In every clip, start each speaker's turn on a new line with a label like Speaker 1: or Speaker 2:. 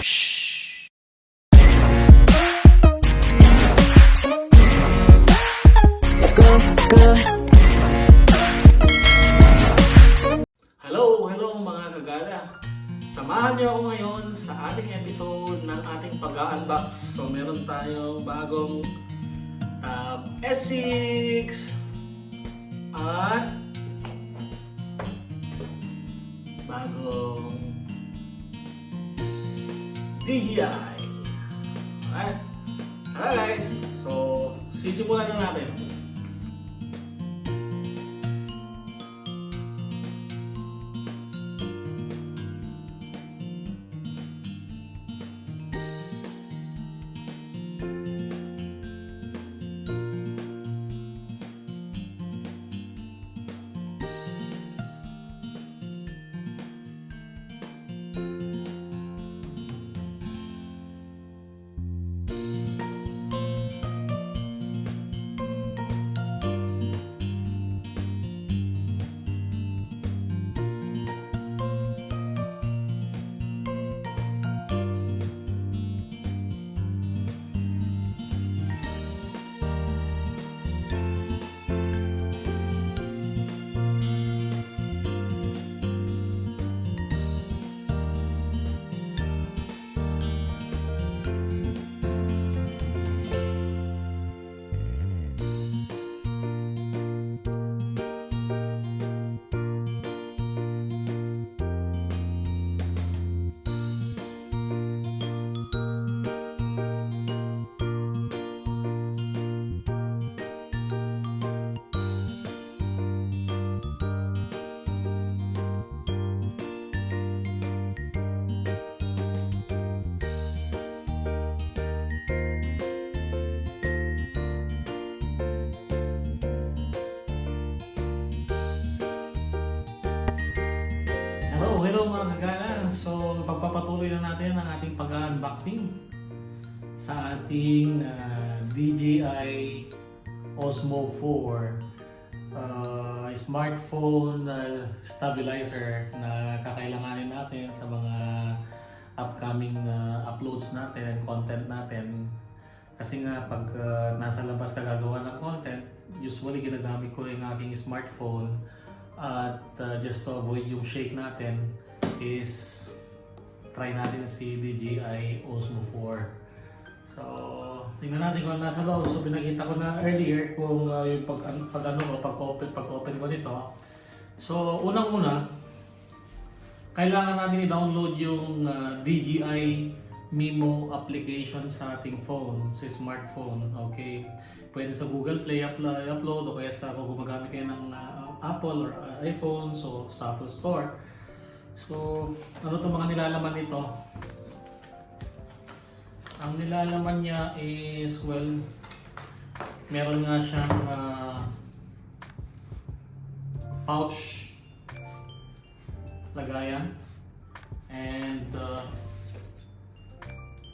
Speaker 1: Hello mga kagala! Samahan niyo ako ngayon sa ating episode ng ating pag-unbox. So meron tayong bagong S6 at bagong DJI. Alright? Tara guys! So sisimulan na natin. Hello mga kagala! So pagpapatuloy na natin ang ating pag-unboxing sa ating DJI Osmo 4 smartphone stabilizer na kakailanganin natin sa mga upcoming uploads natin and content natin. Kasi nga pag nasa labas ka gagawa ng content, usually ginagamit ko yung aking smartphone at just to avoid yung shake natin is try natin si DJI Osmo 4. So tingnan natin kung nasa loob. So pinakita ko na earlier kung yung pag-open ko nito. So unang-una kailangan natin i-download yung DJI Mimo application sa ating phone, sa smartphone. Okay, pwede sa Google Play upload o kaya sa kung gumagamit kayo ng Apple or iPhone, so sa Apple Store. So ano itong mga nilalaman nito? Ang nilalaman niya is, well, meron nga siyang pouch lagayan, and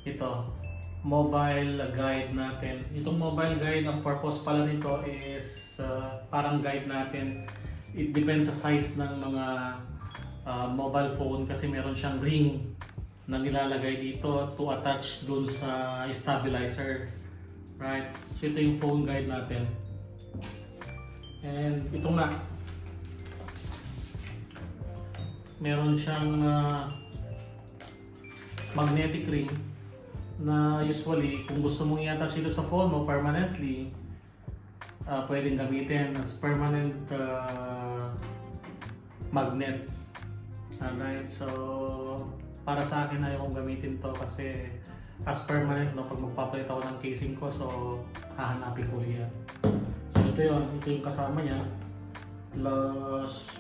Speaker 1: ito mobile guide natin. Itong mobile guide, ang purpose pala nito is parang guide natin. It depends sa size ng mga mobile phone kasi meron siyang ring na nilalagay dito to attach dun sa stabilizer, right? So ito yung phone guide natin, and ito nga meron siyang magnetic ring na usually kung gusto mong i-attach ito sa phone mo permanently, pwedeng gamitin as permanent magnet. Alright, so para sa akin ayaw kong gamitin to kasi as permanent, no, pag magpapalit ako ng casing ko, so hahanapin ko yan. So ito yung kasama niya, plus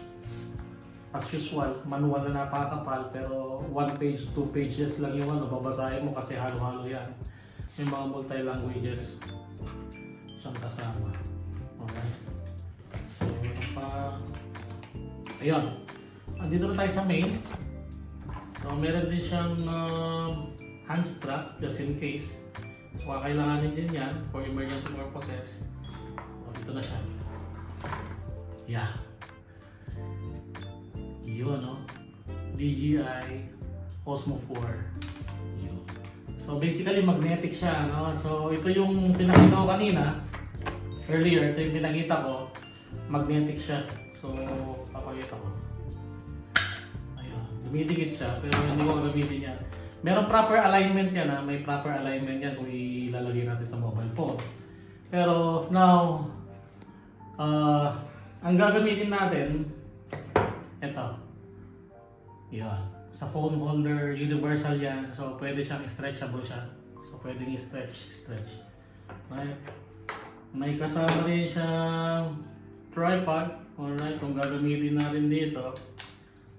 Speaker 1: as usual, manual na napakapal, pero 1 page, 2 pages lang yung babasahin mo kasi halo-halo yan. May mga multi-languages siyang kasama. Okay. So, ayun. Andito na tayo sa main. So, meron din siyang hand strap just in case. So, kailanganin din yan for emergency purposes. So, dito na siya. Yeah. Yun, no? DJI Osmo 4. Yun. So basically magnetic siya, no? So ito yung pinakita ko kanina, earlier, ito yung pinakita ko, magnetic siya. So papakita ko. Ayun, dumidikit siya, pero hindi ko gagamitin yan. Meron proper alignment yan, ha? May proper alignment yan kung ilalagay natin sa mobile phone. Pero now, ang gagamitin natin, ito. Yan. Sa phone holder, universal yan. So, pwede siyang stretchable siya. So, pwedeng stretch. Right? May kasama rin siyang tripod. Alright, kung gagamitin natin dito.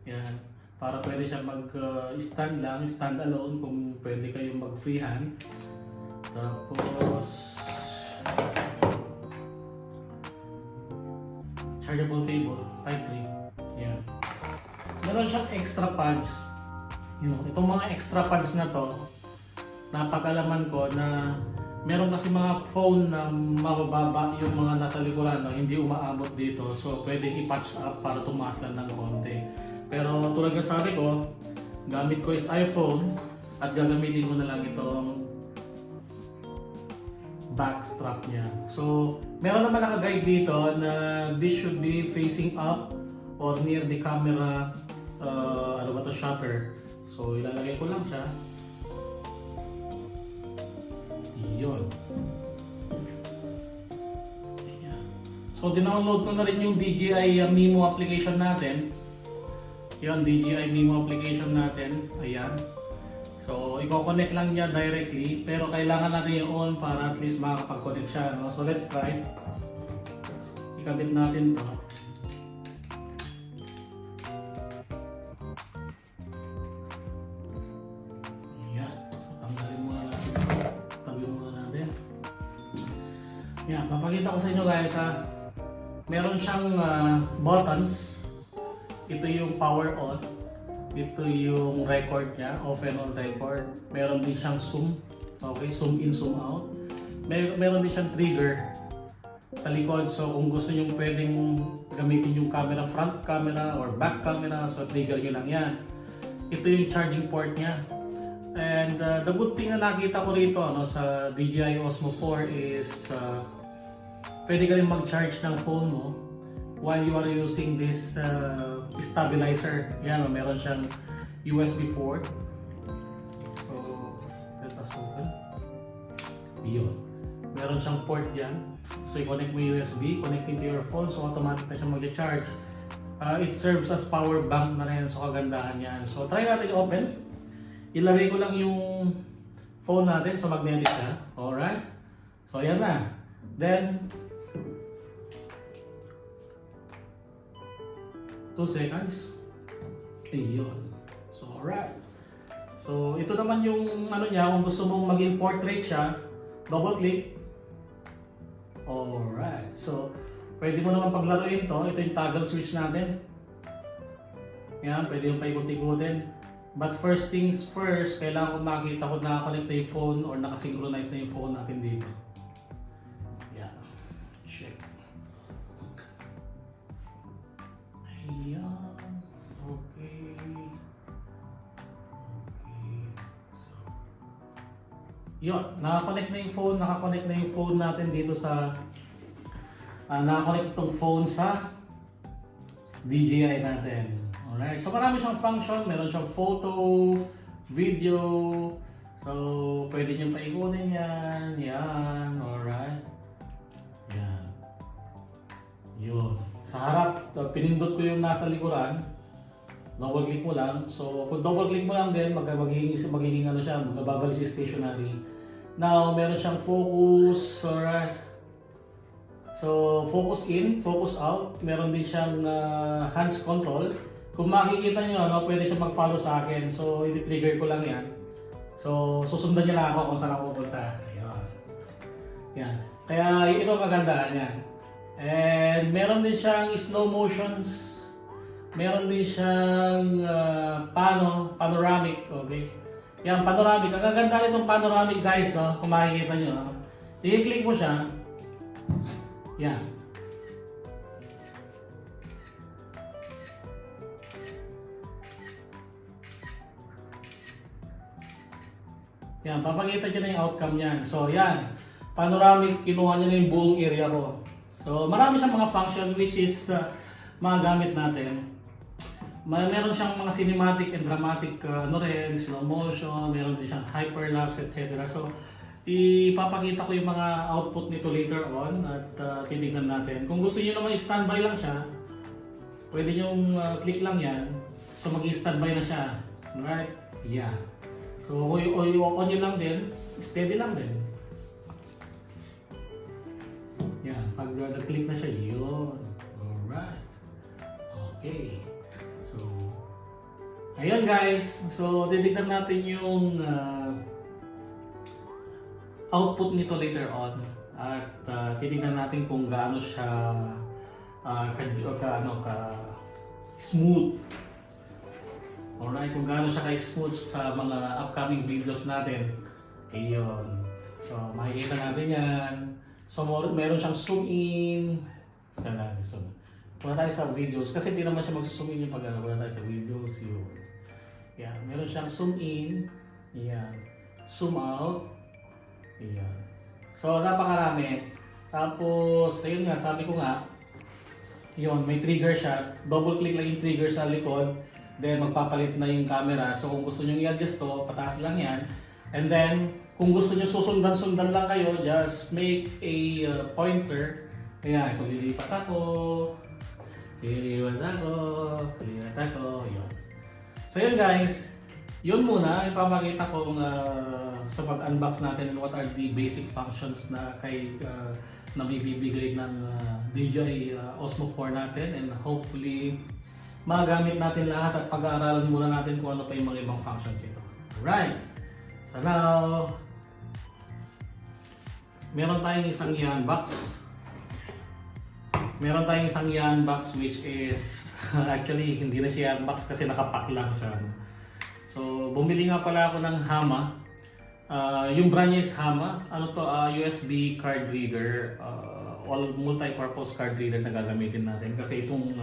Speaker 1: Yan. Para pwede siya mag-stand lang, stand alone kung pwede kayong mag-freehand. Tapos, chargeable cable, type 3. Yan. Meron siyang extra pads. Itong mga extra pads na to, napakalaman ko na meron kasi mga phone na mabababa yung mga nasa likuran, no? Hindi umaabot dito. So pwedeng i-patch up para tumaas lang ng konti. Pero tulad ng sabi ko, gamit ko is iPhone at gagamitin ko na lang itong back strap niya. So meron naman naka-guide dito na this should be facing up or near the camera shutter. So ilalagay ko lang siya. Yun. Ayan. So dinownload ko na rin yung DJI Mimo application natin. Yun, DJI Mimo application natin. Ayan. So i-connect lang niya directly, pero kailangan natin yung on para at least makakapag-connect siya, no? So let's try. Ikabit natin to. Yan, papakita ko sa inyo guys, ha. Meron siyang buttons. Ito yung power on. Ito yung record niya, off and on record. Meron din siyang zoom. Okay, zoom in, zoom out. Meron din siyang trigger sa likod. So kung gusto niyo pwedeng gamitin yung camera, front camera or back camera, so trigger niyo lang yan. Ito yung charging port niya. And the good thing na nakita ko rito, no, sa DJI Osmo 4 is pwede ka rin mag-charge ng phone mo while you are using this stabilizer. Yan, meron siyang USB port. So, let us open. Yun. Meron siyang port dyan. So, i-connect mo USB, connecting to your phone, so automatic na siya mag-charge. It serves as power bank na rin, so kagandahan yan. So, try natin i-open. Ilagay ko lang yung phone natin sa magnetic siya. Alright? So, ayan na. Then, 2 seconds. Ayun. So, alright. So, ito naman yung ano niya, kung gusto mong maging portrait siya, double click. Alright. So, pwede mo naman paglaruin to. Ito yung toggle switch natin. Yan, pwede yung paikot-ikutin. But first things first, kailangan ko makita kung nakakonect na yung phone or nakasynchronize na yung phone natin dito. Yan. Check. Ayan. Okay. So, yun. Nakakonect na yung phone. Nakakonect na yung phone natin dito sa nakakonect itong phone sa DJI natin. Alright. So marami siyang function. Meron siyang photo, video. So pwede niyong paikutin yan. Yan. Alright. Yan. Yun. Sa harap, pinindot ko yung nasa likuran. Double click mo lang. So kung double click mo lang din, magiging ano siya, magbabalik siya stationary. Now, meron siyang focus. Alright. So focus in, focus out. Meron din siyang hands control. Kung makikita nyo, no, pwede siya mag-follow sa akin. So i-trigger ko lang yan. So susundan niya lang ako kung saan ako pupunta. Ayan. Yan. Kaya ito ang kagandahan yan. And meron din siyang slow motions. Meron din siyang panoramic. Okay. Yan, panoramic. Ang gaganda nitong panoramic guys, no? Kung makikita nyo, no? I-click mo siya. Yan. Yan, papakita niya na yung outcome niyan. So yan, panoramic, kinuha niya na yung buong area ko. So marami siyang mga function which is mga gamit natin. Meron siyang mga cinematic and dramatic slow motion, meron din siyang hyperlapse, etc. So ipapakita ko yung mga output nito later on at titignan natin. Kung gusto niyo naman i-standby lang siya, pwede nyo click lang yan. So mag-standby na siya. Alright? Yeah. So on nyo lang din, steady lang din. Yan, pag click na siya, yun. Alright. Okay. So, ayun guys. So, titignan natin yung output nito later on. At titignan natin kung gaano siya smooth. Alright, kung gaano siya ka-smooth sa mga upcoming videos natin. Ayun. So, makikita natin yan. So, meron siyang zoom in. Saan natin zoom? Punta tayo sa videos. Kasi hindi naman siya mag-zoom in yung pag-ano. Punta tayo sa videos. Yun. Yan. Meron siyang zoom in. Yan. Zoom out. Yan. So, napakarami. Tapos, ayun nga, sabi ko nga, yun, may trigger siya. Double click lang yung trigger sa likod. Then magpapalit na yung camera. So kung gusto nyo i-adjust to, pataas lang yan. And then, kung gusto nyo susundan-sundan lang kayo, just make a pointer. Ayan, kung lilipat ako, yun. So yun guys, yun muna. Ipapakita ko sa pag-unbox natin what are the basic functions na na may bibigay ng DJI Osmo 4 natin. And hopefully, magamit natin lahat at pag-aaralan muna natin kung ano pa yung mga ibang functions ito. Alright! So now, meron tayong isang i-unbox. Meron tayong isang i-unbox which is, actually hindi na siya i-unbox kasi nakapack lang siya. So, bumili nga pala ako ng Hama. Yung brand niya is Hama. Ano to? USB card reader. All multi-purpose card reader na gagamitin natin. Kasi itong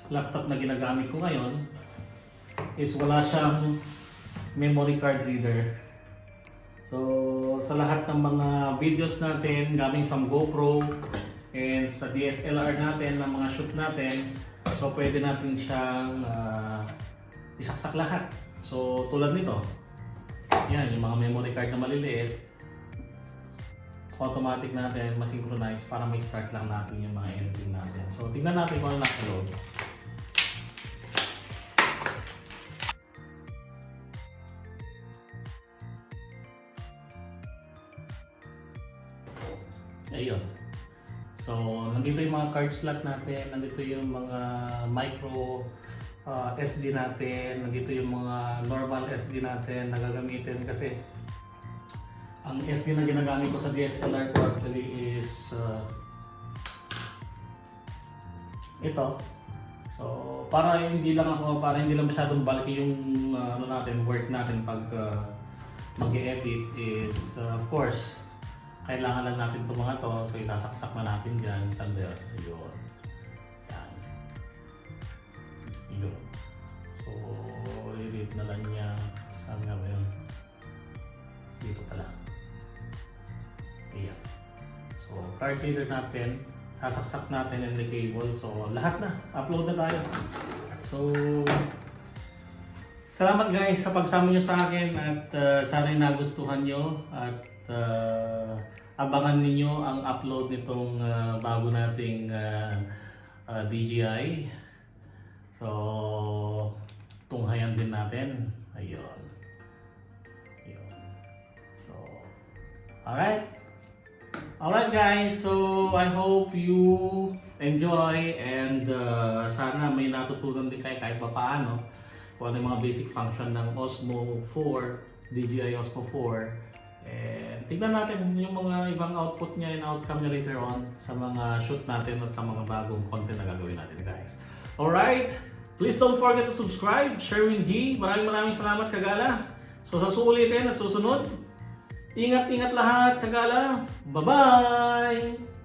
Speaker 1: laptop na ginagamit ko ngayon is wala siyang memory card reader. So sa lahat ng mga videos natin coming from GoPro and sa DSLR natin, ng mga shoot natin, so pwede natin siyang isaksak lahat. So tulad nito, yan, yung mga memory card na maliliit, automatic natin masynchronize para may start lang natin yung mga editing natin. So tingnan natin kung ano nasa loob. Ayun. So, nandito yung mga card slot natin, nandito yung mga micro SD natin, nandito yung mga normal SD natin na gagamitin kasi ang SD na ginagamit ko sa DSLR ko actually is ito. So, para hindi lang masyadong bulky yung work natin pag mag-edit is of course kailangan lang natin itong mga to. So isasaksak na natin dyan. Saan ba yun? Yun. Yan. Yun. So i-read na lang niya. Saan nga ba yun? Dito pala. Ayan. So card reader natin. Sasaksak natin in the cable. So lahat na. Upload na tayo. So salamat guys sa pagsama nyo sa akin at sana nagustuhan nyo at abangan ninyo ang upload nitong bago nating DJI. So, tunghayan din natin. Ayun. Ayun. So, alright. Alright guys, so I hope you enjoy and sana may natutunan din kayo kahit pa paano kung ano yung mga basic function ng Osmo 4, DJI Osmo 4. And tignan natin yung mga ibang output niya and outcome niya later on sa mga shoot natin at sa mga bagong content na gagawin natin guys. Alright, please don't forget to subscribe, share with G. Maraming salamat Kagala. So sa suulitin at susunod, ingat-ingat lahat Kagala. Bye-bye!